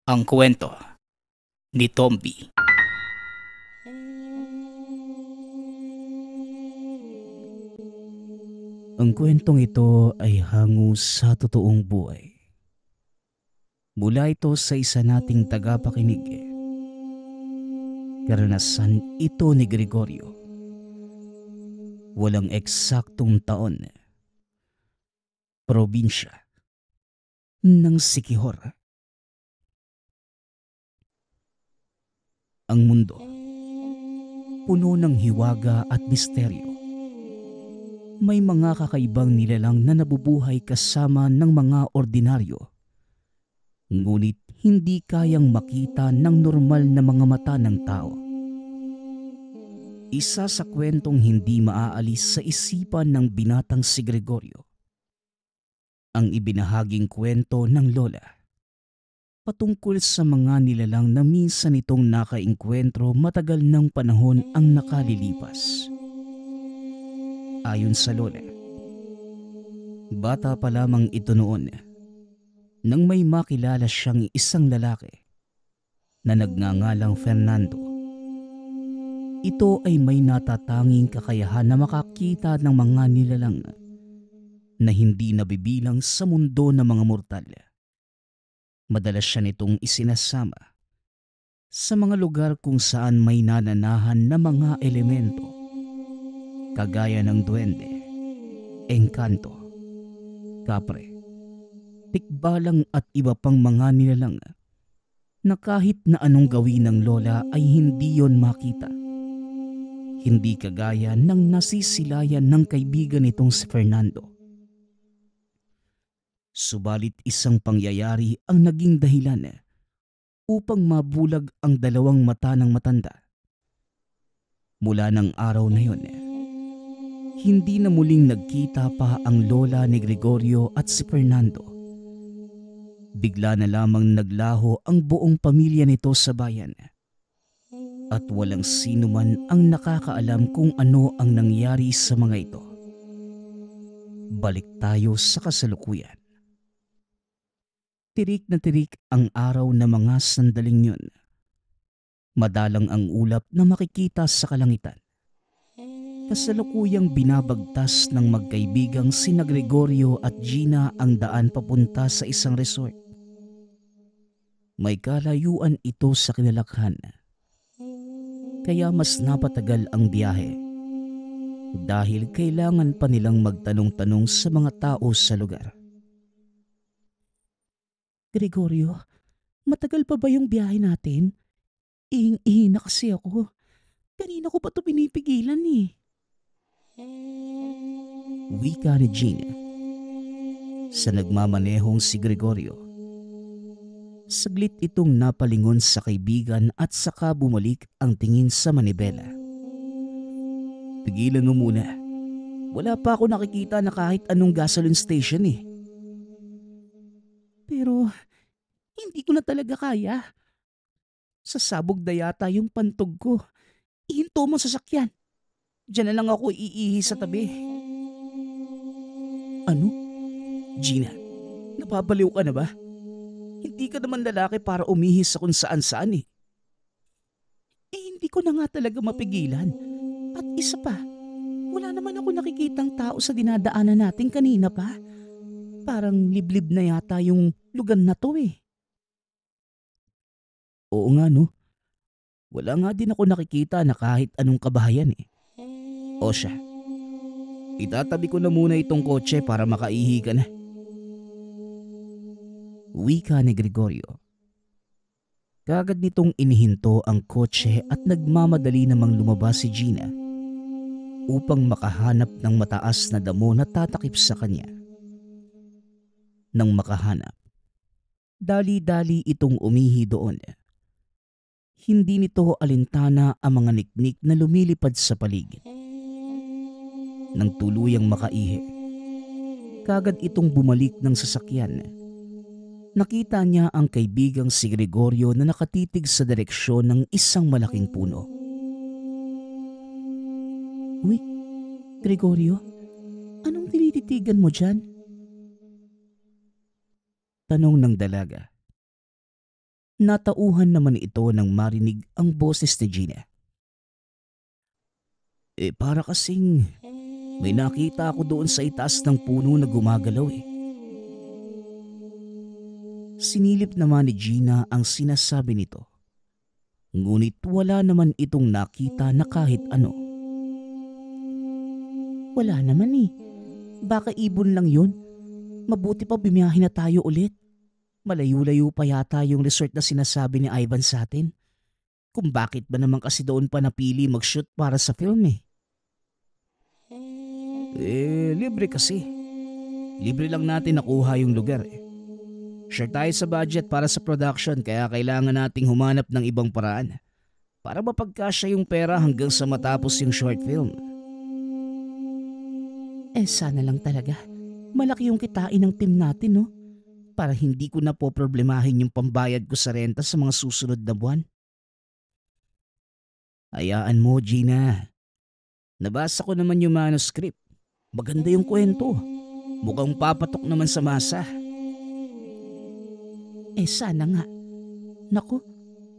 Ang kwento ni Tomby. Ang kwentong ito ay hango sa totoong buhay. Mula ito sa isa nating tagapakinig. Karanasan ito ni Gregorio. Walang eksaktong taon. Probinsya ng Siquijor. Ang mundo, puno ng hiwaga at misteryo. May mga kakaibang nilalang na nabubuhay kasama ng mga ordinaryo. Ngunit hindi kayang makita ng normal na mga mata ng tao. Isa sa kwentong hindi maaalis sa isipan ng binatang si Gregorio. Ang ibinahaging kwento ng lola. Patungkol sa mga nilalang na minsan itong nakaengkwentro matagal ng panahon ang nakalilipas. Ayon sa lola, bata pa lamang ito noon nang may makilala siyang isang lalaki na nagngangalang Fernando. Ito ay may natatanging kakayahan na makakita ng mga nilalang na hindi nabibilang sa mundo ng mga mortal. Madalas siya nitong isinasama sa mga lugar kung saan may nananahan na mga elemento kagaya ng duwende, engkanto, kapre, tikbalang at iba pang mga nilalang na kahit na anong gawin ng lola ay hindi yon makita. Hindi kagaya ng nasisilayan ng kaibigan nitong si Fernando. Subalit isang pangyayari ang naging dahilan upang mabulag ang dalawang mata ng matanda. Mula ng araw na yon, hindi na muling nagkita pa ang lola ni Gregorio at si Fernando. Bigla na lamang naglaho ang buong pamilya nito sa bayan. At walang sino man ang nakakaalam kung ano ang nangyari sa mga ito. Balik tayo sa kasalukuyan. Tirik na tirik ang araw na mga sandaling yun. Madalang ang ulap na makikita sa kalangitan. Kasalukuyang binabagtas ng magkaibigang sina Gregorio at Gina ang daan papunta sa isang resort. May kalayuan ito sa kinalakhan. Kaya mas napatagal ang biyahe. Dahil kailangan pa nilang magtanong-tanong sa mga tao sa lugar. Gregorio, matagal pa ba yung biyahe natin? Ihing-ihi na kasi ako. Kanina ko pa ito pinipigilan eh. Wika ni Gina sa nagmamanehong si Gregorio. Saglit itong napalingon sa kaibigan at saka bumalik ang tingin sa manibela. Tigilan mo muna. Wala pa ako nakikita na kahit anong gasoline station eh. Pero hindi ko na talaga kaya. Sasabog na yata yung pantog ko. Ihinto mo sa sasakyan. Diyan na lang ako iihi sa tabi. Ano? Gina, napabaliw ka na ba? Hindi ka naman lalaki para umihi sa kung saan-saan eh. Hindi ko na nga talaga mapigilan. At isa pa, wala naman ako nakikitang tao sa dinadaanan natin kanina pa. Parang liblib na yata yung lugar na to eh. Oo nga no. Wala nga din ako nakikita na kahit anong kabahayan eh. O siya, itatabi ko na muna itong kotse para makaihi ka na. Wika ni Gregorio. Kagad nitong inihinto ang kotse at nagmamadali namang lumabas si Gina upang makahanap ng mataas na damo na tatakip sa kanya. Nang makahanap, dali-dali itong umihi doon. Hindi nito alintana ang mga niknik na lumilipad sa paligid. Nang tuluyang makaihi, kagad itong bumalik ng sasakyan. Nakita niya ang kaibigang si Gregorio na nakatitig sa direksyon ng isang malaking puno. Uy, Gregorio, anong tinititigan mo dyan? Tanong ng dalaga. Natauhan naman ito nang marinig ang boses ni Gina. Para kasing may nakita ako doon sa itaas ng puno na gumagalaw eh. Sinilip naman ni Gina ang sinasabi nito. Ngunit wala naman itong nakita na kahit ano. Wala naman eh. Baka ibon lang yun. Mabuti pa bumiyahe na tayo ulit. Malayo-layo pa yata yung resort na sinasabi ni Ivan sa atin. Kung bakit ba naman kasi doon pa napili mag-shoot para sa film eh. Libre kasi. Libre lang natin nakuha yung lugar eh. Share tayo sa budget para sa production kaya kailangan nating humanap ng ibang paraan para mapagkasya yung pera hanggang sa matapos yung short film. Sana lang talaga. Malaki yung kitain ng team natin no? Para hindi ko na po problemahin yung pambayad ko sa renta sa mga susunod na buwan. Hayaan mo, Gina. Nabasa ko naman yung manuscript. Maganda yung kwento. Mukhang papatok naman sa masa. Sana nga. Naku,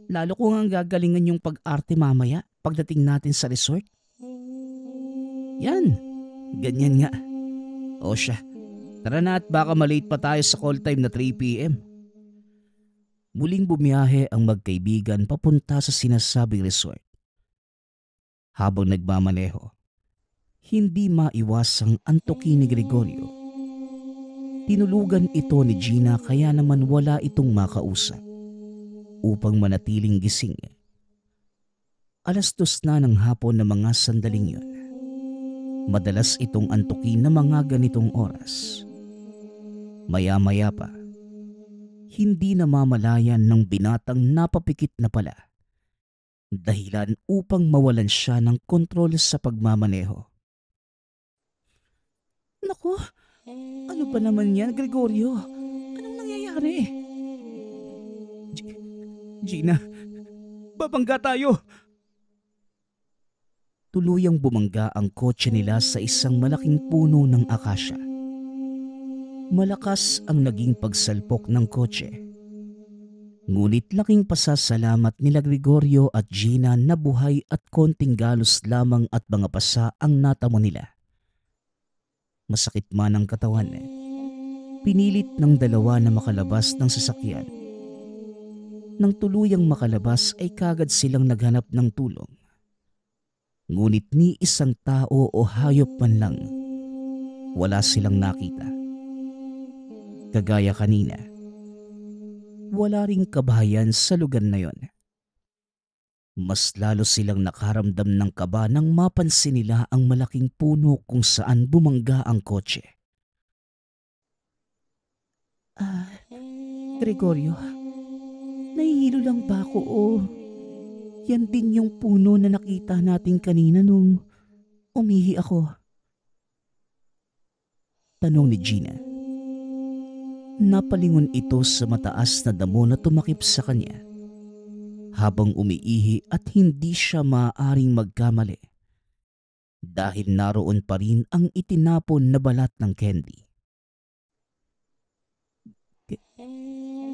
lalo ko nga gagalingan yung pag-arte mamaya pagdating natin sa resort. Yan, ganyan nga. O siya, tara na at baka malate pa tayo sa call time na 3 p.m. Muling bumiyahe ang magkaibigan papunta sa sinasabing resort. Habang nagmamaneho, hindi maiwasang antukin ni Gregorio. Tinulugan ito ni Gina kaya naman wala itong makausap upang manatiling gising. 2:00 na ng hapon na mga sandaling yun. Madalas itong antukin na mga ganitong oras. Maya-maya pa, hindi namamalayan ng binatang napapikit na pala. Dahilan upang mawalan siya ng kontrol sa pagmamaneho. Naku! Ano ba naman yan, Gregorio? Anong nangyayari? Gina, babangga tayo! Tuluyang bumangga ang kotse nila sa isang malaking puno ng akasya. Malakas ang naging pagsalpok ng kotse. Ngunit laking pasasalamat nila Gregorio at Gina na buhay at konting galos lamang at mga pasa ang natamo nila. Masakit man ang katawan. Pinilit ng dalawa na makalabas ng sasakyan. Nang tuluyang makalabas ay kagad silang naghanap ng tulong. Ngunit ni isang tao o hayop man lang, wala silang nakita. Kagaya kanina, wala ring kabahayan sa lugar na yon. Mas lalo silang nakaramdam ng kaba nang mapansin nila ang malaking puno kung saan bumangga ang kotse. Gregorio, nahihilo lang ba ako o yan din yung puno na nakita natin kanina nung umihi ako? Tanong ni Gina. Napalingon ito sa mataas na damo na tumakip sa kanya habang umiihi at hindi siya maaaring magkamali dahil naroon pa rin ang itinapon na balat ng candy.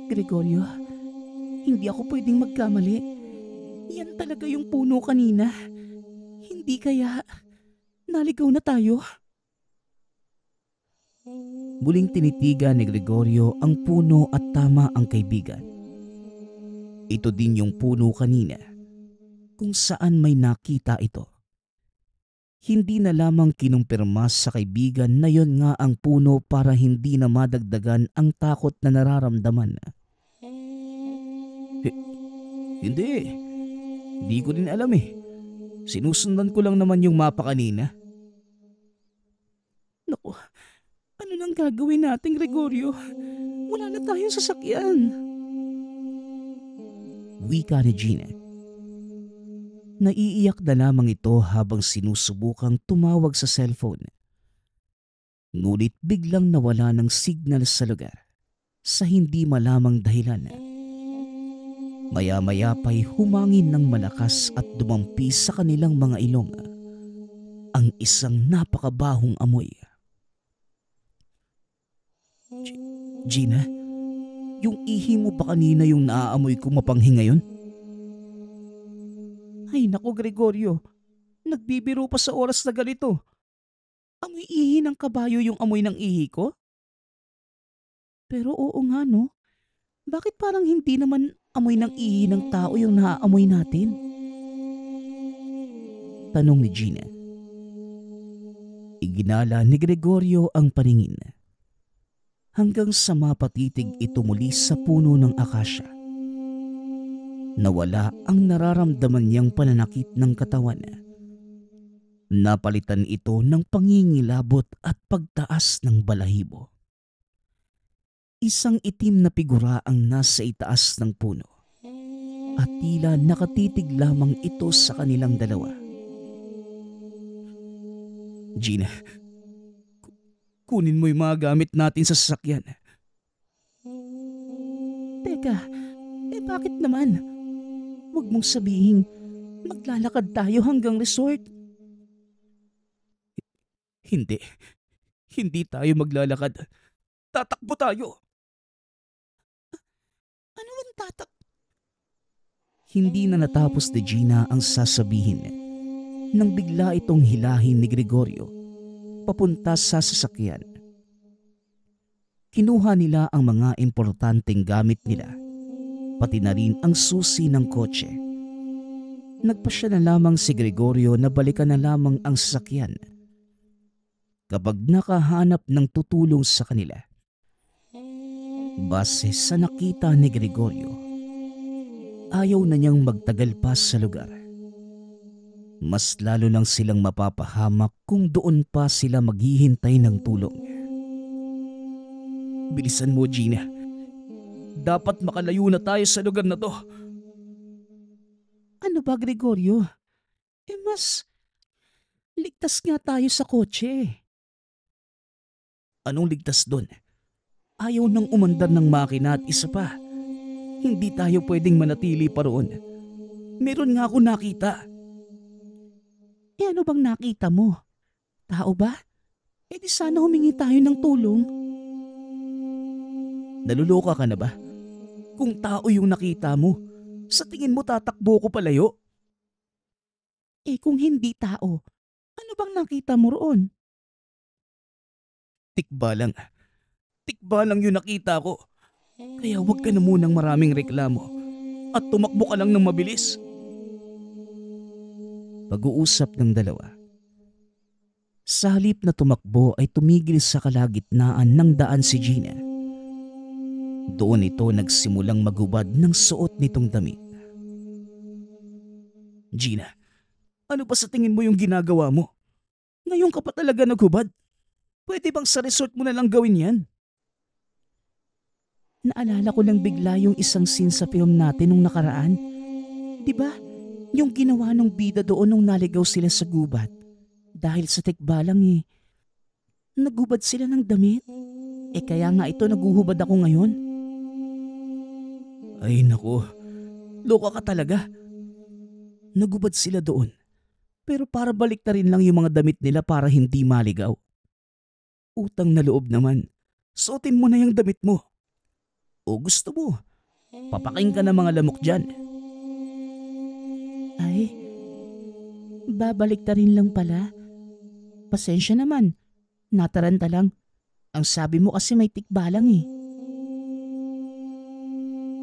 Gregorio, hindi ako pwedeng magkamali. Yan talaga yung puno kanina. Hindi kaya naligaw na tayo? Muling tinitigan ni Gregorio ang puno at tama ang kaibigan. Ito din yung puno kanina kung saan may nakita ito. Hindi na lamang kinumpirma sa kaibigan na yon nga ang puno para hindi na madagdagan ang takot na nararamdaman. Hindi ko din alam eh. Sinusundan ko lang naman yung mapa kanina. Naku, ano nang gagawin natin, Gregorio? Wala na tayong sasakyan. Wika ni Gina. Naiiyak na lamang ito habang sinusubukang tumawag sa cellphone. Ngunit biglang nawala ng signal sa lugar sa hindi malamang dahilan. Maya-maya pa'y humangin ng malakas at dumampi sa kanilang mga ilong ang isang napakabahong amoy. Gina, Yung ihi mo ba kanina yung naaamoy ko mapanghi ngayon? Ay nako Gregorio, nagbibiro pa sa oras na ganito. Amoy ihi ng kabayo yung amoy ng ihi ko? Pero oo nga no, bakit parang hindi naman amoy ng ihi ng tao yung naaamoy natin? Tanong ni Gina. Iginala ni Gregorio ang paningin hanggang sa mapatitig ito muli sa puno ng akasya. Nawala ang nararamdaman niyang pananakit ng katawan. Napalitan ito ng pangingilabot at pagtaas ng balahibo. Isang itim na figura ang nasa itaas ng puno at tila nakatitig lamang ito sa kanilang dalawa. Gina, kunin mo yung mga gamit natin sa sasakyan. Teka, bakit naman? Huwag mong sabihin maglalakad tayo hanggang resort. Hindi. Hindi tayo maglalakad. Tatakbo tayo. Ano ang Hindi na natapos ni Gina ang sasabihin nang bigla itong hilahin ni Gregorio papunta sa sasakyan. Kinuha nila ang mga importanteng gamit nila, pati na rin ang susi ng kotse. Nagpasya na lamang si Gregorio na balikan na lamang ang sasakyan kapag nakahanap ng tutulong sa kanila. Base sa nakita ni Gregorio, ayaw na niyang magtagal pa sa lugar. Mas lalo lang silang mapapahamak kung doon pa sila maghihintay ng tulong. Bilisan mo, Gina. Dapat makalayo na tayo sa lugar na to. Ano ba, Gregorio? Mas ligtas nga tayo sa kotse. Anong ligtas doon? Ayaw nang umandar ng makina at isa pa. Hindi tayo pwedeng manatili pa roon. Meron nga ako nakita. Ano bang nakita mo? Tao ba? Di sana humingi tayo ng tulong. Naluloka ka na ba? Kung tao yung nakita mo, sa tingin mo tatakbo ko palayo? Kung hindi tao, ano bang nakita mo roon? Tikbalang. Tikbalang yung nakita ko. Kaya huwag ka na munang maraming reklamo at tumakbo ka lang ng mabilis. Pag-uusap ng dalawa. Sa halip na tumakbo ay tumigil sa kalagitnaan ng daan si Gina. Doon ito nagsimulang magubad ng suot nitong damit. Gina, ano ba sa tingin mo yung ginagawa mo? Ngayon ka pa talaga naghubad? Pwede bang sa resort mo na lang gawin yan? Naalala ko lang bigla yung isang scene sa film natin nung nakaraan. Diba? Yung ginawa ng bida doon nung naligaw sila sa gubat. Dahil sa tikbalang nagubad sila ng damit. Kaya nga ito naguhubad ako ngayon. Ay naku, loka ka talaga. Nagubad sila doon. Pero para balik na rin lang yung mga damit nila para hindi maligaw. Utang na loob naman. Suotin mo na yung damit mo. O gusto mo, papaking ka ng mga lamok dyan. Ay, babalik na rin lang pala. Pasensya naman, nataranta lang. Ang sabi mo kasi may tikbalang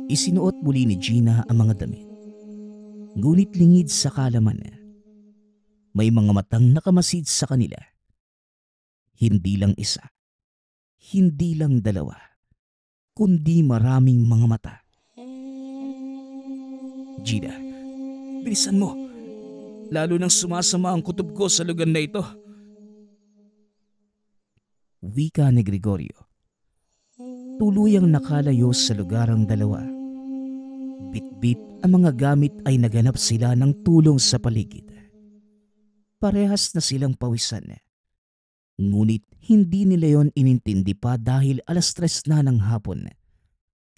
Isinuot muli ni Gina ang mga damit. Ngunit lingid sa kalaman may mga matang nakamasid sa kanila. Hindi lang isa, hindi lang dalawa, kundi maraming mga mata. Gina, bilisan mo. Lalo nang sumasama ang kutob ko sa lugar na ito. Wika ni Gregorio. Tuluyang nakalayo sa lugar ang dalawa. Bit-bit ang mga gamit ay naganap sila ng tulong sa paligid. Parehas na silang pawisan. Ngunit hindi nila yon inintindi pa dahil 3:00 na ng hapon.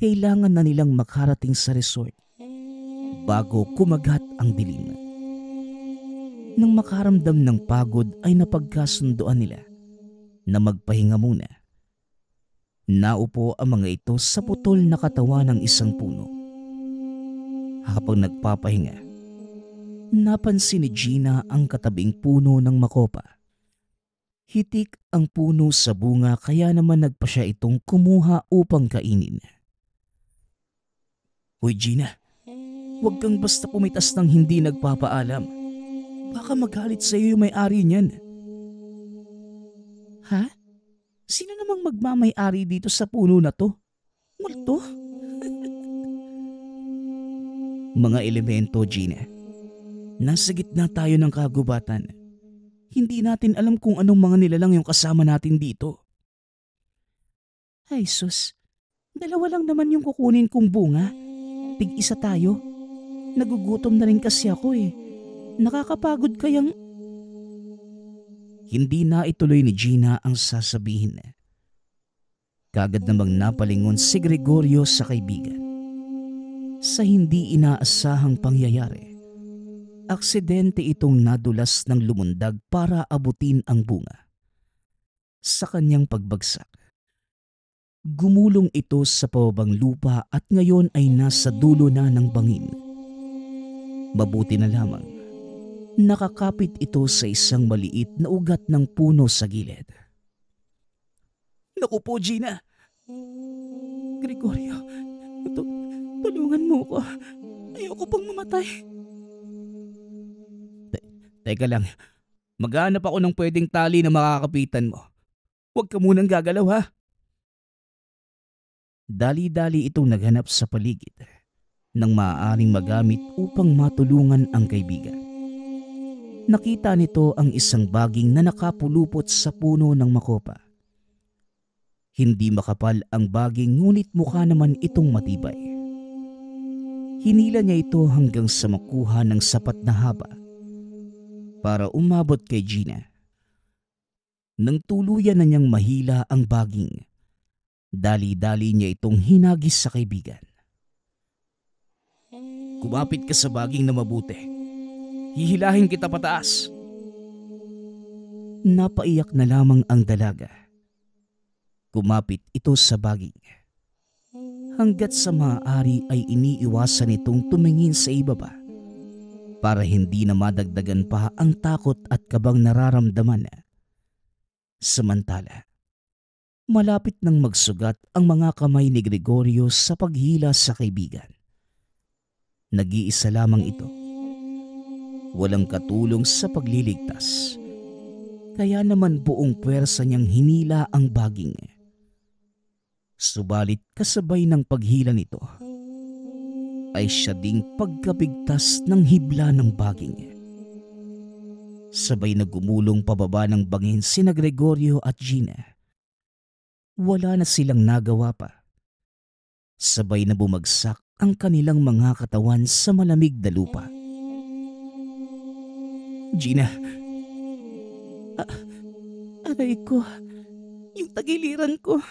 Kailangan na nilang makarating sa resort bago kumagat ang dilim. Nang makaramdam ng pagod ay napagkasunduan nila na magpahinga muna. Naupo ang mga ito sa putol na katawan ng isang puno. Habang nagpapahinga, napansin ni Gina ang katabing puno ng makopa. Hitik ang puno sa bunga kaya naman nagpa siya itong kumuha upang kainin. Hoy Gina, huwag kang basta pumitas ng hindi nagpapaalam. Baka magalit sa iyo yung may-ari niyan. Ha? Sino namang magmamay-ari dito sa puno na to? Multo? Mga elemento, Gina. Nasa gitna tayo ng kagubatan. Hindi natin alam kung anong mga nilalang yung kasama natin dito. Ay sus, dalawa lang naman yung kukunin kong bunga. Tig-isa tayo. Nagugutom na rin kasi ako eh. Nakakapagod kayang... Hindi na ituloy ni Gina ang sasabihin. Kagad namang napalingon si Gregorio sa kaibigan. Sa hindi inaasahang pangyayari, aksidente itong nadulas ng lumundag para abutin ang bunga. Sa kanyang pagbagsak, gumulong ito sa pababang lupa at ngayon ay nasa dulo na ng bangin. Mabuti na lamang, nakakapit ito sa isang maliit na ugat ng puno sa gilid. Naku po, Gina! Gregorio, tulungan mo ko. Ayoko pang mamatay. Teka lang, maghanap ako ng pwedeng tali na makakapitan mo. Huwag ka munang gagalaw ha. Dali-dali itong naghanap sa paligid ng maaaring magamit upang matulungan ang kaibigan. Nakita nito ang isang baging na nakapulupot sa puno ng makopa. Hindi makapal ang baging ngunit mukha naman itong matibay. Hinila niya ito hanggang sa makuha ng sapat na haba para umabot kay Gina. Nang tuluyan na niyang mahila ang baging, dali-dali niya itong hinagis sa kaibigan. Kumapit ka sa baging na mabuti. Hihilahin kita pataas. Napaiyak na lamang ang dalaga. Kumapit ito sa baging. Hanggat sa maaari ay iniiwasan itong tumingin sa ibaba para hindi na madagdagan pa ang takot at kabang nararamdaman. Samantala, malapit nang magsugat ang mga kamay ni Gregorio sa paghila sa kaibigan. Nag-iisa lamang ito. Walang katulong sa pagliligtas. Kaya naman buong puwersa niyang hinila ang baging. Subalit kasabay ng paghila nito, ay siya ding pagkabigtas ng hibla ng baging. Sabay na gumulong pababa ng bangin sina Gregorio at Gina. Wala na silang nagawa pa. Sabay na bumagsak ang kanilang mga katawan sa malamig na lupa. Gina! Aray ko! Yung tagiliran ko!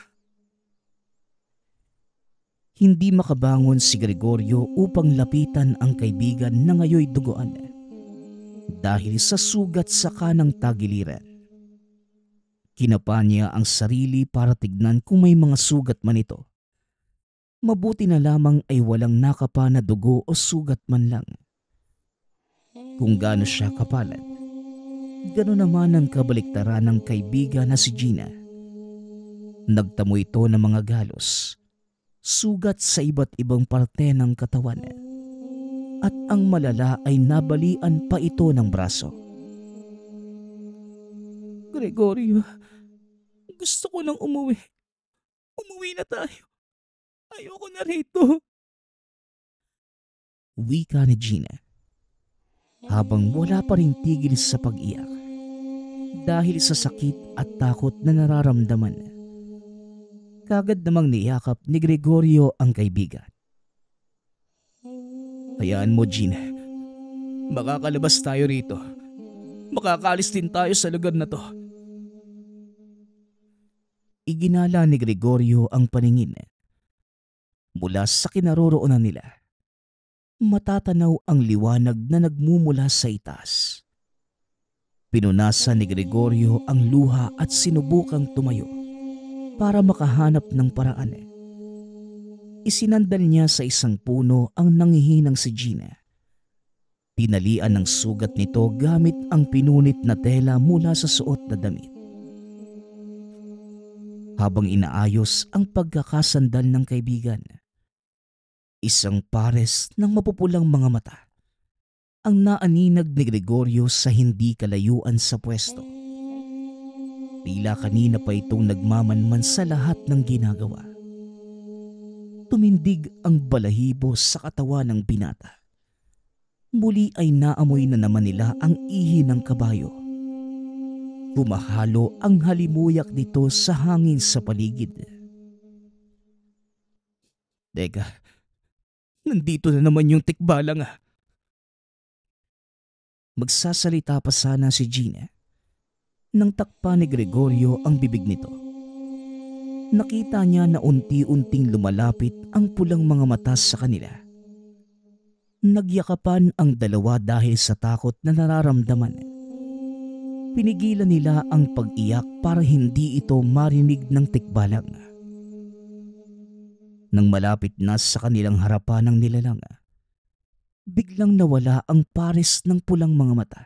Hindi makabangon si Gregorio upang lapitan ang kaibigan na ngayoy duguan dahil sa sugat sa kanang tagiliran. Kinapa niya ang sarili para tignan kung may mga sugat man ito. Mabuti na lamang ay walang nakapa na dugo o sugat man lang. Kung gaano siya kapalad, gano'n naman ang kabaliktaran ng kaibigan na si Gina. Nagtamo ito ng mga galos, sugat sa iba't ibang parte ng katawan, at ang malala ay nabalian pa ito ng braso. Gregorio, gusto ko nang umuwi. Umuwi na tayo. Ayoko na rito. Wika ni Gina habang wala pa rin tigil sa pag-iyak dahil sa sakit at takot na nararamdaman. Kagad namang niyakap ni Gregorio ang kaibigan. Hayaan mo, Gina. Makakalabas tayo rito. Makakaalis din tayo sa lugar na to. Iginala ni Gregorio ang paningin. Mula sa kinaroroonan nila, matatanaw ang liwanag na nagmumula sa itaas. Pinunasan ni Gregorio ang luha at sinubukang tumayo. para makahanap ng paraan. Isinandal niya sa isang puno ang nanghihinang si Gina. Tinalian ng sugat nito gamit ang pinunit na tela mula sa suot na damit. Habang inaayos ang pagkakasandal ng kaibigan, isang pares ng mapupulang mga mata ang naaninag ni Gregorio sa hindi kalayuan sa pwesto. Tila kanina pa itong nagmamanman sa lahat ng ginagawa. Tumindig ang balahibo sa katawan ng binata. Muli ay naamoy na naman nila ang ihi ng kabayo. Humahalo ang halimuyak nito sa hangin sa paligid. Teka, nandito na naman yung tikbalang . Magsasalita pa sana si Gina nang takpa ni Gregorio ang bibig nito. Nakita niya na unti-unting lumalapit ang pulang mga mata sa kanila. Nagyakapan ang dalawa dahil sa takot na nararamdaman. Pinigilan nila ang pag-iyak para hindi ito marinig ng tikbalang. Nang malapit na sa kanilang harapan ng nilalang, biglang nawala ang pares ng pulang mga mata.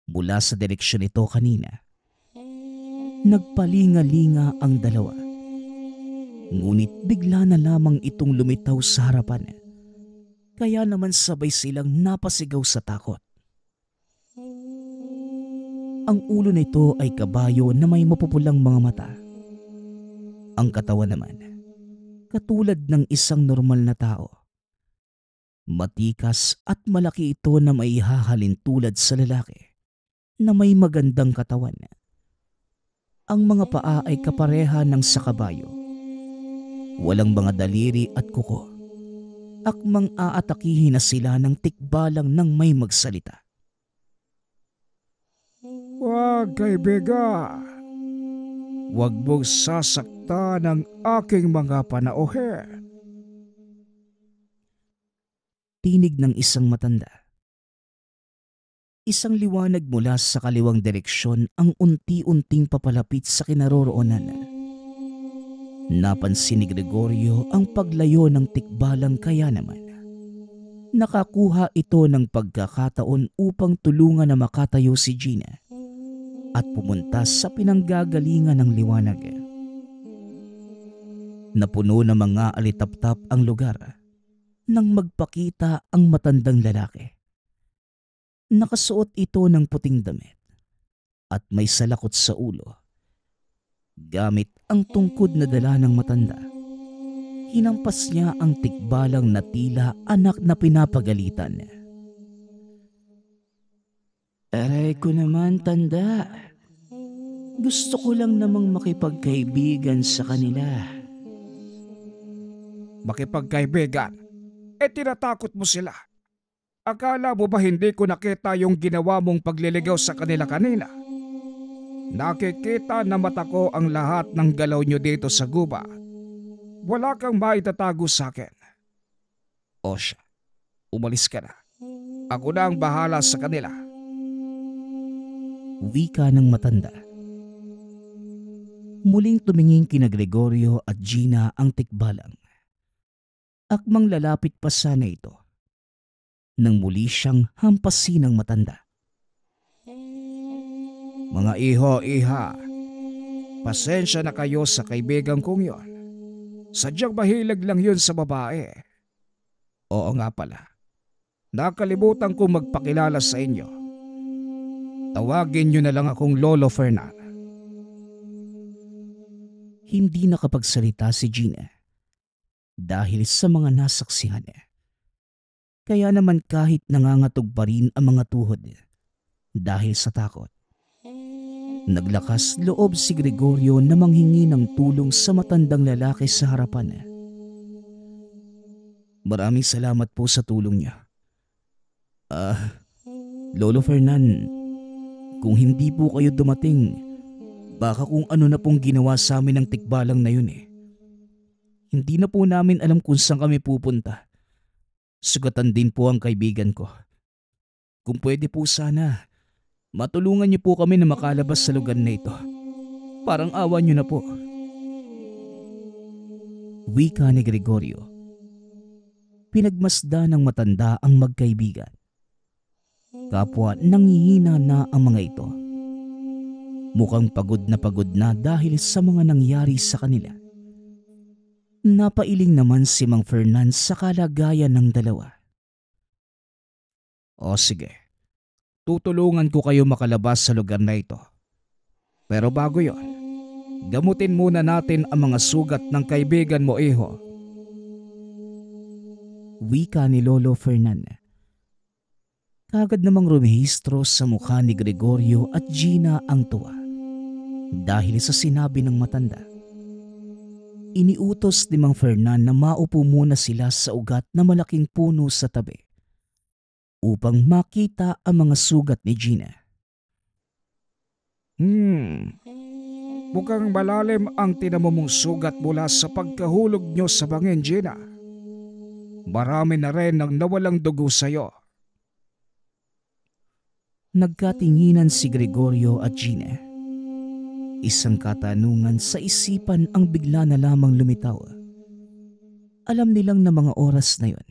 Mula sa direksyon ito kanina, nagpalinga-linga ang dalawa. Ngunit bigla na lamang itong lumitaw sa harapan. Kaya naman sabay silang napasigaw sa takot. Ang ulo nito ay kabayo na may mapupulang mga mata. Ang katawan naman, katulad ng isang normal na tao. Matikas at malaki ito na may hahalin tulad sa lalaki na may magandang katawan. Ang mga paa ay kapareha ng sa kabayo. Walang mga daliri at kuko. Akmang aatakihin na sila ng tikbalang nang may magsalita. Wag, kaibigan. Wag mong sasaktan ang aking mga panauhin. Tinig ng isang matanda. Isang liwanag mula sa kaliwang direksyon ang unti-unting papalapit sa kinaroroonan. Napansin ni Gregorio ang paglayo ng tikbalang kaya naman. Nakakuha ito ng pagkakataon upang tulungan na makatayo si Gina at pumunta sa pinanggagalingan ng liwanag. Napuno ng mga alitaptap ang lugar nang magpakita ang matandang lalaki. Nakasuot ito ng puting damit at may salakot sa ulo. Gamit ang tungkod na dala ng matanda, hinampas niya ang tikbalang na tila anak na pinapagalitan. Aray ko naman, tanda. Gusto ko lang namang makipagkaibigan sa kanila. Makipagkaibigan? Tinatakot mo sila. Akala mo ba hindi ko nakita yung ginawa mong pagliligaw sa kanila kanina? Nakikita na mata ko ang lahat ng galaw nyo dito sa guba. Wala kang maitatago sa akin. O siya, umalis ka na. Ako na ang bahala sa kanila. Wika ng matanda. Muling tumingin kina Gregorio at Gina ang tikbalang. Akmang lalapit pa sana ito nang muli siyang hampasin ng matanda. Mga iho-iha, pasensya na kayo sa kaibigan kong yon. Sadyang mahilig lang yun sa babae. Oo nga pala, nakalimutan kong magpakilala sa inyo. Tawagin nyo na lang akong Lolo Fernan. Hindi nakapagsalita si Gina dahil sa mga nasaksihan niya. Kaya naman kahit nangangatog pa rin ang mga tuhod dahil sa takot, naglakas loob si Gregorio na manghingi ng tulong sa matandang lalaki sa harapan. Maraming salamat po sa tulong niya. Lolo Fernan, kung hindi po kayo dumating, baka kung ano na pong ginawa sa amin ng tikbalang na yun . Hindi na po namin alam kung saan kami pupunta. Sugatan din po ang kaibigan ko. Kung pwede po sana, matulungan niyo po kami na makalabas sa lugar na ito. Parang awa niyo na po. Wika ni Gregorio. Pinagmasda ng matanda ang magkaibigan. Kapwa nanghihina na ang mga ito. Mukhang pagod na dahil sa mga nangyari sa kanila. Napailing naman si Mang Fernan sa kalagayan ng dalawa. O sige, tutulungan ko kayo makalabas sa lugar na ito. Pero bago yon, gamutin muna natin ang mga sugat ng kaibigan mo, iho. Wika ni Lolo Fernan. Kagad namang rumehistro sa mukha ni Gregorio at Gina ang tuwa. Dahil sa sinabi ng matanda. Iniutos ni Mang Fernan na maupo muna sila sa ugat na malaking puno sa tabi upang makita ang mga sugat ni Gina. Mukhang malalim ang tinamumong sugat mula sa pagkahulog nyo sa bangin, Gina. Marami na rin ang nawalang dugo sa'yo. Nagkatinginan si Gregorio at Gina. Isang katanungan sa isipan ang bigla na lamang lumitaw. Alam nilang na mga oras na yon,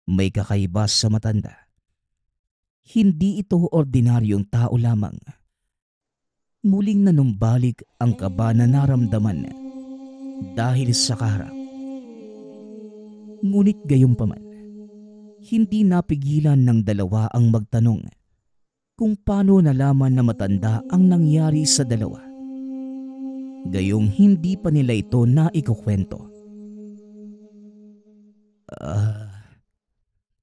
may kakaiba sa matanda. Hindi ito ordinaryong tao lamang. Muling nanumbalik ang kaba na naramdaman dahil sa kaharap. Ngunit gayunpaman, hindi napigilan ng dalawa ang magtanong kung paano nalaman na matanda ang nangyari sa dalawa. Gayong hindi pa nila ito naikukwento.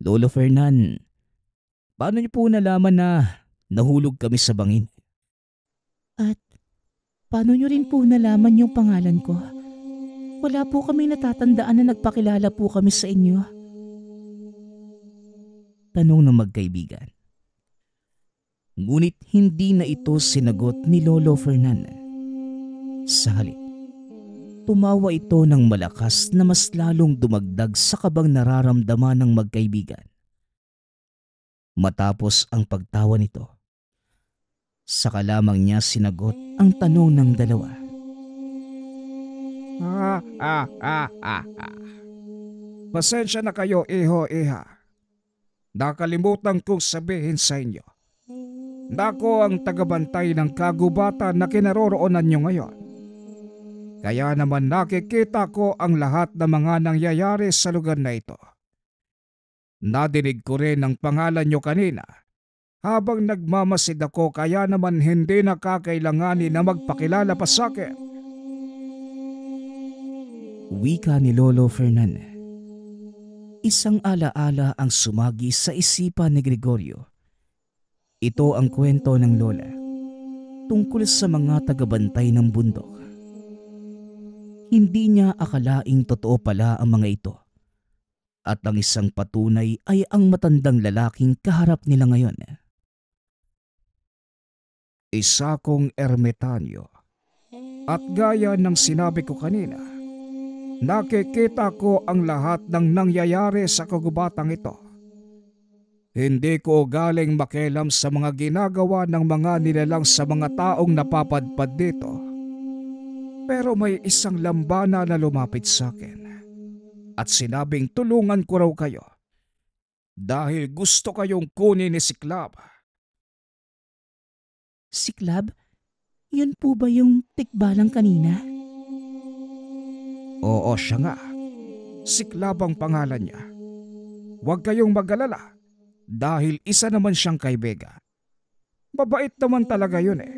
Lolo Fernan, paano niyo po nalaman na nahulog kami sa bangin? At paano niyo rin po nalaman yung pangalan ko? Wala po kami natatandaan na nagpakilala po kami sa inyo. Tanong ng magkaibigan. Ngunit hindi na ito sinagot ni Lolo Fernan. Sa halip, tumawa ito ng malakas na mas lalong dumagdag sa kabang nararamdaman ng magkaibigan. Matapos ang pagtawa nito, saka lamang niya sinagot ang tanong ng dalawa. Pasensya na kayo, iho, iha. Nakalimutan kong sabihin sa inyo. Nako ang tagabantay ng kagubatan na kinaroroonan nyo ngayon. Kaya naman nakikita ko ang lahat ng mga nangyayari sa lugar na ito. Nadinig ko rin ang pangalan nyo kanina. Habang nagmamasid ako, kaya naman hindi na kakailanganin na magpakilala pa sa akin. Wika ni Lolo Fernan. Isang alaala ang sumagi sa isipan ni Gregorio. Ito ang kwento ng lola tungkol sa mga tagabantay ng bundok. Hindi niya akalaing totoo pala ang mga ito. At ang isang patunay ay ang matandang lalaking kaharap nila ngayon. Isa kong ermitanyo. At gaya ng sinabi ko kanina, nakikita ko ang lahat ng nangyayari sa kagubatang ito. Hindi ko galing makialam sa mga ginagawa ng mga nilalang sa mga taong napapadpad dito. Pero may isang lambana na lumapit sa akin at sinabing tulungan ko raw kayo dahil gusto kayong kunin ni Siklab. Siklab? Yun po ba yung tikbalang kanina? Oo, siya nga. Siklab ang pangalan niya. Huwag kayong mag-alala dahil isa naman siyang kaibigan. Mabait naman talaga yun eh.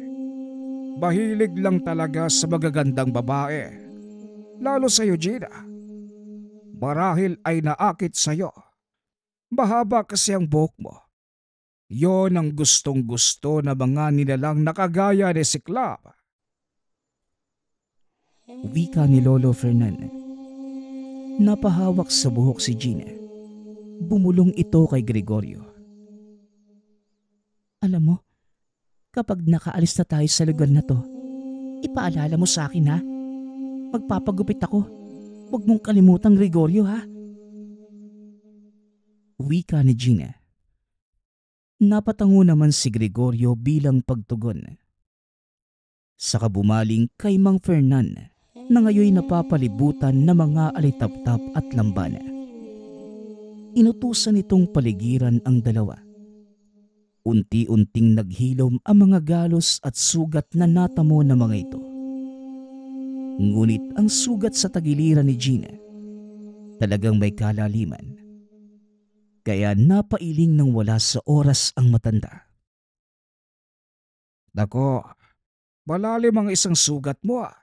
Mahilig lang talaga sa magagandang babae. Lalo sa'yo, Gina. Marahil ay naakit sa'yo. Mahaba kasi ang buhok mo. Yon ang gustong gusto na mga nilalang nakagaya ni Siklab. Wika ni Lolo Fernan. Napahawak sa buhok si Gina. Bumulong ito kay Gregorio. Alam mo, kapag nakaalis na tayo sa lugar na to, ipaalala mo sa akin ha. Magpapagupit ako. Huwag mong kalimutang Gregorio ha. Wika ni Gina. Napatango naman si Gregorio bilang pagtugon. Saka bumaling kay Mang Fernan na ngayoy napapalibutan ng mga alitaptap at lambana. Inutusan itong paligiran ang dalawa. Unti-unting naghilom ang mga galos at sugat na natamo ng mga ito. Ngunit ang sugat sa tagiliran ni Gina talagang may kalaliman. Kaya napailing ng wala sa oras ang matanda. Nako, malalim ang isang sugat mo ah.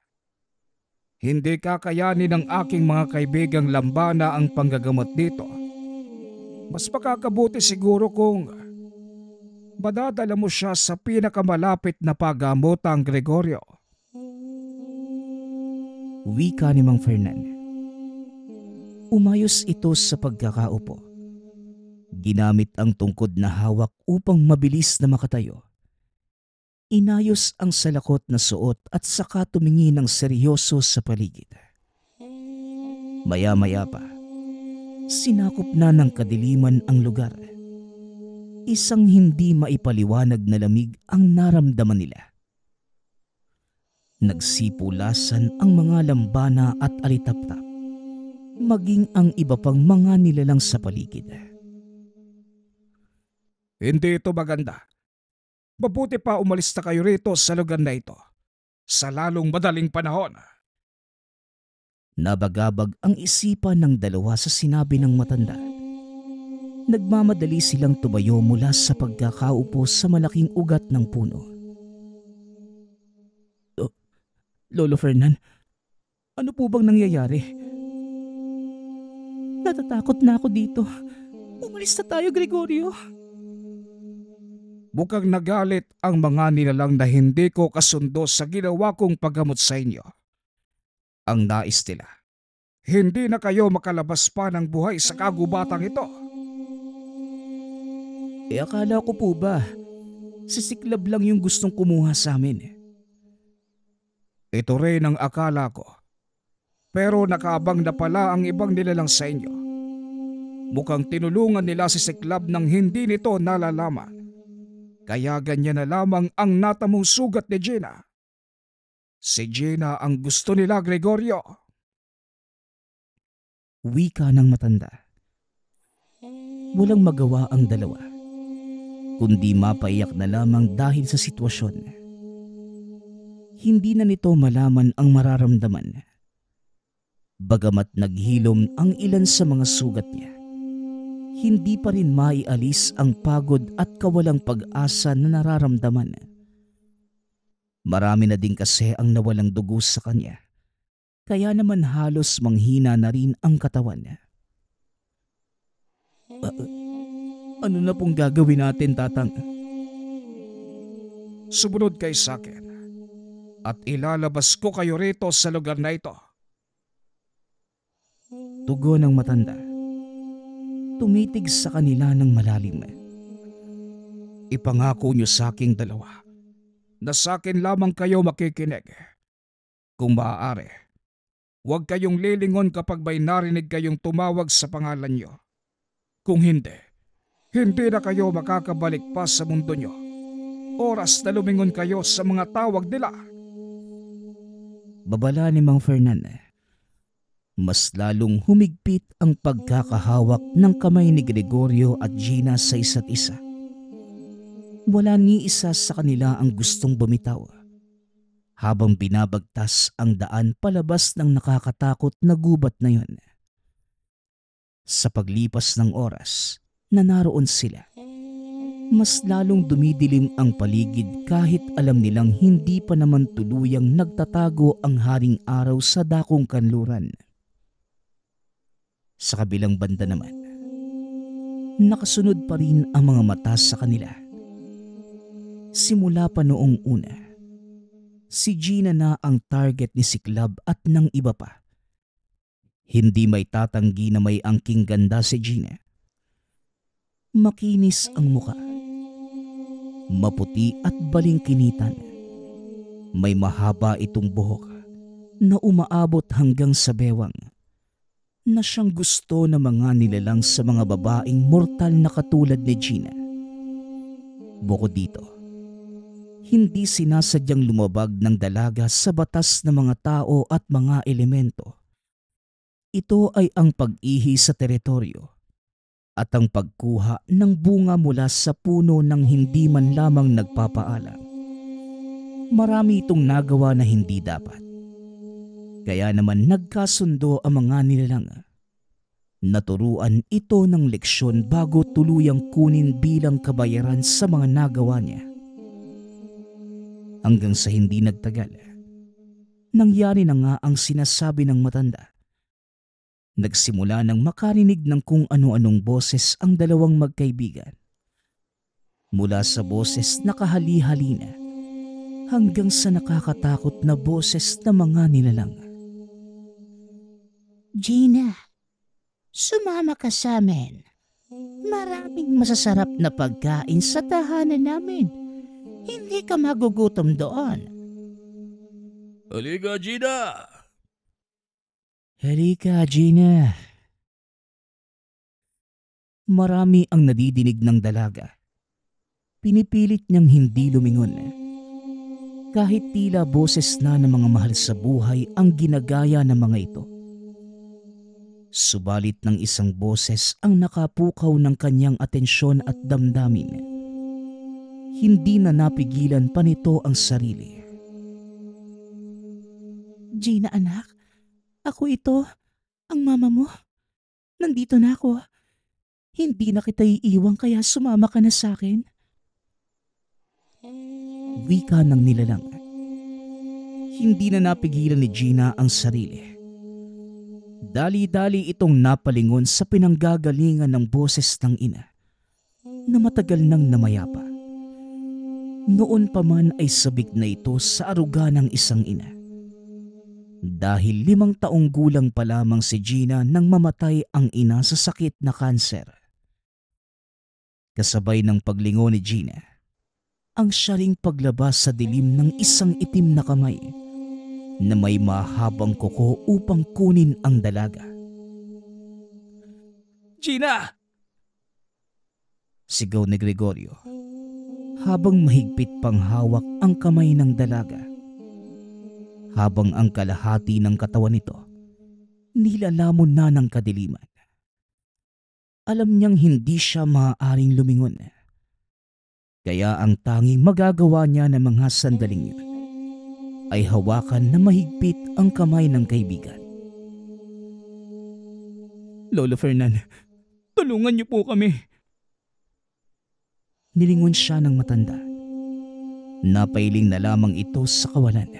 Hindi kakayanin ng aking mga kaibigang lambana ang panggagamot dito. Mas makakabuti siguro kung madadala mo siya sa pinakamalapit na paggamotang Gregorio. Wika ni Mang Fernan. Umayos ito sa pagkakaupo. Ginamit ang tungkod na hawak upang mabilis na makatayo. Inayos ang salakot na suot at saka tumingin ng seryoso sa paligid. Maya-maya pa, sinakop na ng kadiliman ang lugar. Isang hindi maipaliwanag na lamig ang naramdaman nila. Nagsipulasan ang mga lambana at alitaptap, maging ang iba pang mga nilalang sa paligid. Hindi ito maganda. Mabuti pa umalis na kayo rito sa lugar na ito sa lalong madaling panahon. Nabagabag ang isipan ng dalawa sa sinabi ng matanda. Nagmamadali silang tumayo mula sa pagkakaupo sa malaking ugat ng puno. Lolo Fernan, ano po bang nangyayari? Natatakot na ako dito. Umalis na tayo, Gregorio. Mukhang nagalit ang mga nilalang na hindi ko kasundo sa ginawa kong paggamot sa inyo. Ang nais nila, hindi na kayo makalabas pa ng buhay sa kagubatang ito. Akala ko po ba, si Siklab lang yung gustong kumuha sa amin. Ito rin ang akala ko. Pero nakaabang na pala ang ibang nilalang sa inyo. Mukhang tinulungan nila si Siklab nang hindi nito nalalaman. Kaya ganyan na lamang ang natamong sugat ni Gina. Si Gina ang gusto nila, Gregorio. Wika ng matanda. Walang magawa ang dalawa, kundi mapaiyak na lamang dahil sa sitwasyon. Hindi na nito malaman ang mararamdaman. Bagamat naghilom ang ilan sa mga sugat niya, hindi pa rin maialis ang pagod at kawalang pag-asa na nararamdaman. Marami na din kasi ang nawalang dugo sa kanya, kaya naman halos manghina na rin ang katawan. Ano na pong gagawin natin, Tatang? Sumunod kayo sa akin at ilalabas ko kayo rito sa lugar na ito. Tugon ng matanda. Tumitig sa kanila ng malalim. Ipangako niyo sa aking dalawa na sa akin lamang kayo makikinig. Kung maaari, huwag kayong lilingon kapag may narinig kayong tumawag sa pangalan niyo. Kung hindi, hindi na kayo makakabalik pa sa mundo niyo. Oras na lumingon kayo sa mga tawag nila. Babala ni Mang Fernan. Mas lalong humigpit ang pagkakahawak ng kamay ni Gregorio at Gina sa isa't isa. Wala ni isa sa kanila ang gustong bumitaw, habang binabagtas ang daan palabas ng nakakatakot na gubat na yun. Sa paglipas ng oras na naroon sila, mas lalong dumidilim ang paligid kahit alam nilang hindi pa naman tuluyang nagtatago ang haring araw sa dakong kanluran. Sa kabilang banda naman, nakasunod pa rin ang mga mata sa kanila. Simula pa noong una, si Gina na ang target ni Siklab at ng iba pa. Hindi may tatanggi na may angking ganda si Gina. Makinis ang muka, maputi at balingkinitan. May mahaba itong buhok na umaabot hanggang sa bewang, na siyang gusto ng mga nilalang sa mga babaeng mortal na katulad ni Gina. Bukod dito, Hindi sinasadyang lumabag ng dalaga sa batas ng mga tao at mga elemento. Ito ay ang pag-ihi sa teritoryo at ang pagkuha ng bunga mula sa puno ng hindi man lamang nagpapaalam. Marami itong nagawa na hindi dapat. Kaya naman nagkasundo ang mga nilalang. Naturuan ito ng leksyon bago tuluyang kunin bilang kabayaran sa mga nagawa niya. Hanggang sa hindi nagtagal, nangyari na nga ang sinasabi ng matanda. Nagsimula ng makarinig ng kung ano-anong boses ang dalawang magkaibigan. Mula sa boses na kahali-halina hanggang sa nakakatakot na boses ng mga nilalang. Gina, sumama ka sa amin. Maraming masasarap na pagkain sa tahanan namin. Hindi ka magugutom doon. Halika, Gina! Halika, Gina. Marami ang nadidinig ng dalaga. Pinipilit niyang hindi lumingon. Kahit tila boses na ng mga mahal sa buhay ang ginagaya ng mga ito. Subalit ng isang boses ang nakapukaw ng kanyang atensyon at damdamin. Hindi na napigilan pa nito ang sarili. Gina anak, ako ito, ang mama mo. Nandito na ako. Hindi na kita iiwan kaya sumama ka na sa akin. Wika ng nilalang. Hindi na napigilan ni Gina ang sarili. Dali-dali itong napalingon sa pinanggagalingan ng boses ng ina na matagal nang namayapa. Noon pa man ay sabik na ito sa aruga ng isang ina. Dahil 5 taong gulang pa lamang si Gina nang mamatay ang ina sa sakit na kanser. Kasabay ng paglingon ni Gina, ang syaring paglabas sa dilim ng isang itim na kamay na may mahabang kuko upang kunin ang dalaga. Gina! Sigaw ni Gregorio habang mahigpit pang hawak ang kamay ng dalaga. Habang ang kalahati ng katawan nito nilalamon na ng kadiliman. Alam niyang hindi siya maaaring lumingon. Kaya ang tanging magagawa niya ng mga sandaling yun ay hawakan na mahigpit ang kamay ng kaibigan. Lolo Fernan, tulungan niyo po kami. Nilingon siya ng matanda. Napailing na lamang ito sa kawalan.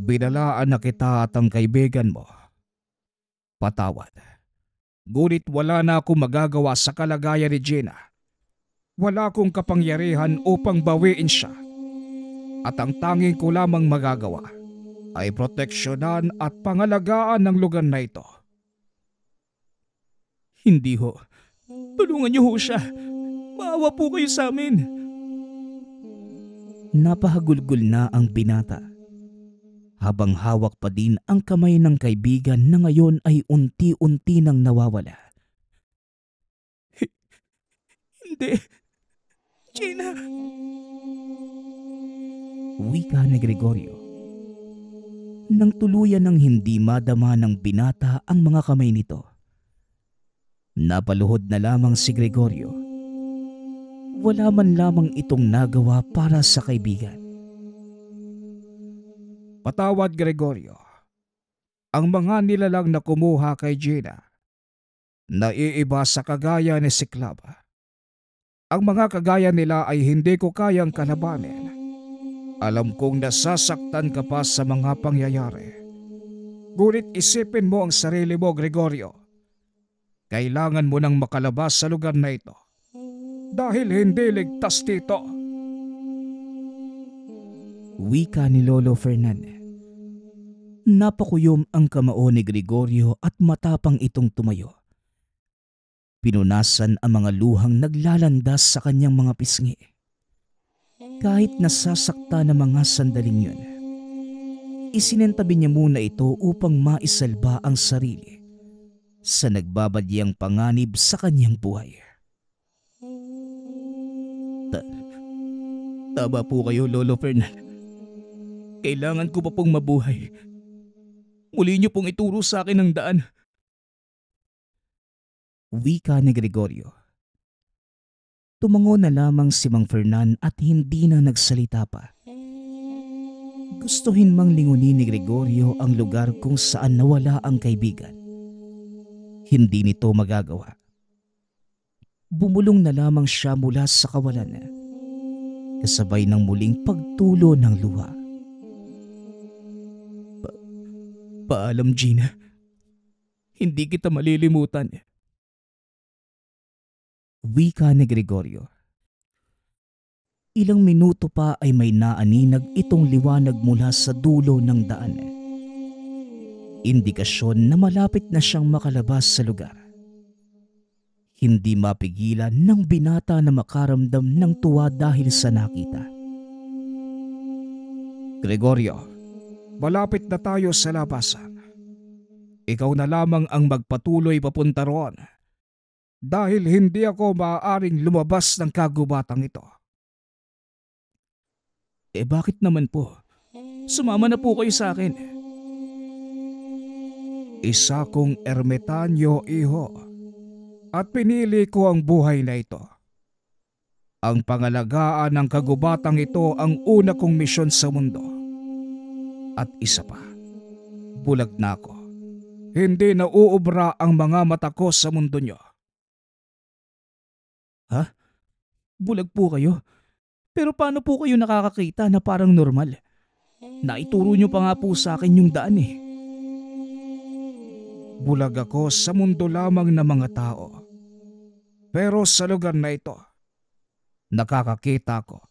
Binalaan na kita at ang kaibigan mo. Patawad. Ngunit wala na akong magagawa sa kalagayan ni Gina. Wala akong kapangyarihan upang bawiin siya. At ang tanging ko lamang magagawa ay proteksyonan at pangalagaan ng lugar na ito. Hindi ho. Tulungan niyo ho siya. Maawa po kayo sa amin. Napahagulgol na ang binata. Habang hawak pa din ang kamay ng kaibigan na ngayon ay unti-unti nang nawawala. Hindi. Gina. Wika ni Gregorio. Nang tuluyan ng hindi madama ng binata ang mga kamay nito. Napaluhod na lamang si Gregorio. Wala man lamang itong nagawa para sa kaibigan. Patawad, Gregorio. Ang mga nilalang na kumuha kay Gina, naiiba sa kagaya ni Siklaba. Ang mga kagaya nila ay hindi ko kayang kalabanin. Alam kong nasasaktan ka pa sa mga pangyayari. Ngunit isipin mo ang sarili mo, Gregorio. Kailangan mo nang makalabas sa lugar na ito. Dahil hindi ligtas dito. Wika ni Lolo Fernan. Napakuyom ang kamao ni Gregorio at matapang itong tumayo. Pinunasan ang mga luhang naglalandas sa kanyang mga pisngi. Kahit nasasakta ng mga sandaling yun, isinentabi niya muna ito upang maisalba ang sarili sa nagbabadyang panganib sa kanyang buhay. Tama po kayo, Lolo Fernan. Kailangan ko pa pong mabuhay. Muli niyo pong ituro sa akin ang daan. Wika ni Gregorio. Tumango na lamang si Mang Fernan at hindi na nagsalita pa. Gustuhin mang lingunin ni Gregorio ang lugar kung saan nawala ang kaibigan. Hindi nito magagawa. Bumulong na lamang siya mula sa kawalan, kasabay ng muling pagtulo ng luha. Paalam, Gina. Hindi kita malilimutan. Wika ni Gregorio. Ilang minuto pa ay may naaninag itong liwanag mula sa dulo ng daan. Indikasyon na malapit na siyang makalabas sa lugar. Hindi mapigilan ng binata na makaramdam ng tuwa dahil sa nakita. Gregorio, malapit na tayo sa labasan. Ikaw na lamang ang magpatuloy papunta roon. Dahil hindi ako maaaring lumabas ng kagubatang ito. Bakit naman po? Sumama na po kayo sa akin. Isa kong ermitanyo, iho. At pinili ko ang buhay na ito. Ang pangalagaan ng kagubatang ito ang una kong misyon sa mundo. At isa pa, bulag na ako. Hindi na uubra ang mga mata ko sa mundo nyo. Ha? Bulag po kayo? Pero paano po kayo nakakakita na parang normal? Naituro nyo pa nga po sa akin yung daan eh. Bulag ako sa mundo lamang ng mga tao. Pero sa lugar na ito, nakakakita ko.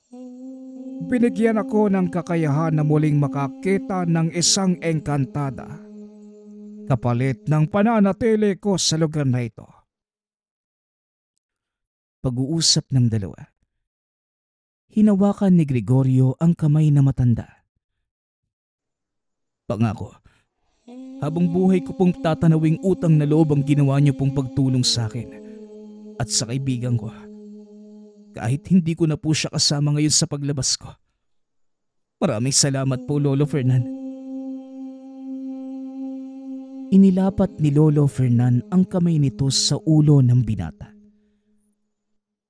Binigyan ako ng kakayahan na muling makakita ng isang engkantada. Kapalit ng pananatili ko sa lugar na ito. Pag-uusap ng dalawa. Hinawakan ni Gregorio ang kamay na matanda. Pangako, habang buhay ko pong tatanawing utang na loob ang ginawa niyo pong pagtulong sa akin at sa kaibigan ko. Kahit hindi ko na po siya kasama ngayon sa paglabas ko. Maraming salamat po, Lolo Fernan. Inilapat ni Lolo Fernan ang kamay nito sa ulo ng binata.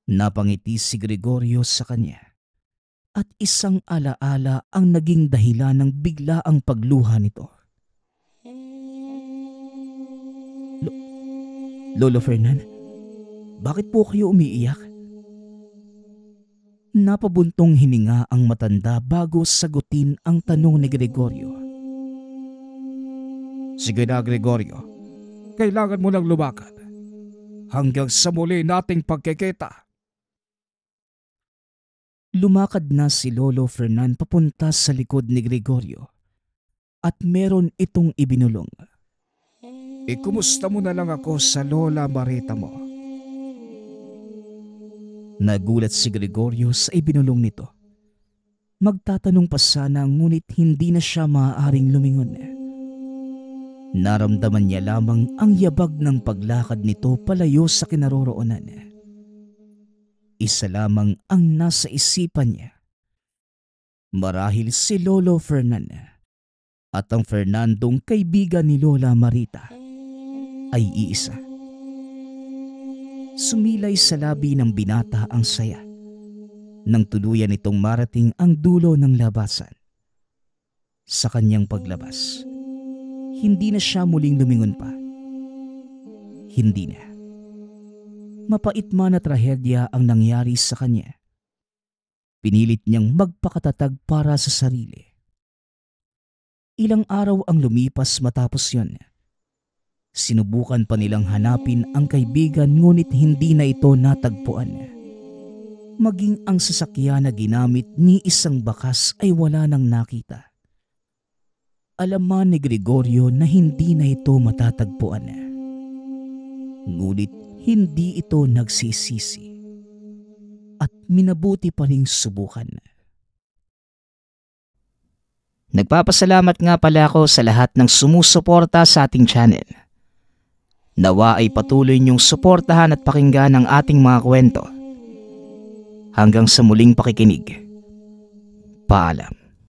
Napangiti si Gregorio sa kanya at isang alaala ang naging dahilan ng biglaang pagluha nito. Lolo Fernan, bakit po kayo umiiyak? Napabuntong hininga ang matanda bago sagutin ang tanong ni Gregorio. Sige na, Gregorio. Kailangan mo lang lumakad. Hanggang sa muli nating pagkikita. Lumakad na si Lolo Fernan papunta sa likod ni Gregorio at meron itong ibinulong. Kumusta mo na lang ako sa Lola Marita mo? Nagulat si Gregorio sa ibinulong nito. Magtatanong pa sana ngunit hindi na siya maaaring lumingon. Naramdaman niya lamang ang yabag ng paglakad nito palayo sa kinaroroonan. Isa lamang ang nasa isipan niya. Marahil si Lolo Fernan at ang Fernandong kaibigan ni Lola Marita ay iisa. Sumilay sa labi ng binata ang saya nang tuluyan itong marating ang dulo ng labasan. Sa kanyang paglabas, hindi na siya muling lumingon pa. Hindi na. Mapait man na trahedya ang nangyari sa kanya. Pinilit niyang magpakatatag para sa sarili. Ilang araw ang lumipas matapos yon. Sinubukan pa nilang hanapin ang kaibigan ngunit hindi na ito natagpuan. Maging ang sasakyan na ginamit ni isang bakas ay wala nang nakita. Alaman ni Gregorio na hindi na ito matatagpuan. Ngunit hindi ito nagsisisi at minabuti pa ring subukan. Nagpapasalamat nga pala ako sa lahat ng sumusuporta sa ating channel. Nawa ay patuloy niyong suportahan at pakinggan ang ating mga kwento. Hanggang sa muling pakikinig, Paalam.